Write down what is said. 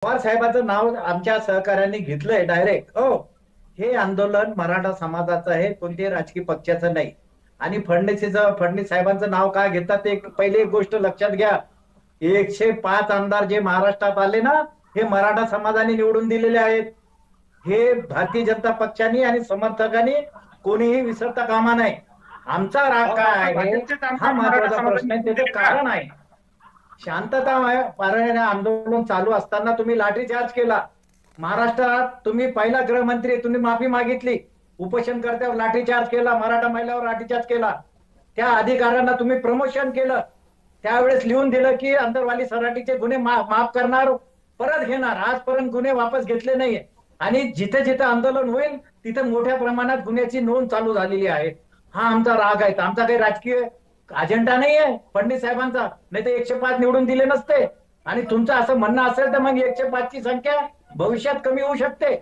पवार साहेबांचं नाव आमच्या सहकाऱ्यांनी घेतलंय डायरेक्ट. हो, हे आंदोलन मराठा समाजाचं आहे, कोणत्याही राजकीय पक्षाचं नाही. आणि फडणवीस साहेबांचं नाव का घेतात ते पहिली एक गोष्ट लक्षात घ्या. 105 आमदार जे महाराष्ट्रात आले ना, हे मराठा समाजाने निवडून दिलेले आहेत. हे भारतीय जनता पक्षाने आणि समर्थकांनी कोणीही विसरता कामा नाही. आमचा राग काय आहे भाजपचेच हा आमदार मराठा महत्वाचा प्रश्न आहे, समाजाने त्याचं दिले का? कारण आहे. शांतता पाळणे आंदोलन चालू असताना तुम्ही लाठीचार्ज केला. महाराष्ट्रात तुम्ही पहिला गृहमंत्री, तुम्ही माफी मागितली. उपोषणकर्त्यावर लाठीचार्ज केला, मराठा महिलावर लाठीचार्ज केला. त्या अधिकाऱ्यांना तुम्ही प्रमोशन केलं. त्यावेळेस लिहून दिलं की अंतरवाली सराटीचे गुन्हे माफ करणार, परत घेणार. आजपर्यंत गुन्हे वापस घेतले नाहीये. आणि जिथे जिथे आंदोलन होईल तिथे मोठ्या प्रमाणात गुन्ह्याची नोंद चालू झालेली आहे. हा आमचा राग आहे. आमचा काही राजकीय अजेंडा नाहीये फडणवीस साहेबांचा, नाही तर 105 निवडून दिले नसते. आणि तुमचं असं म्हणणं असेल तर मग 105 ची संख्या भविष्यात कमी होऊ शकते.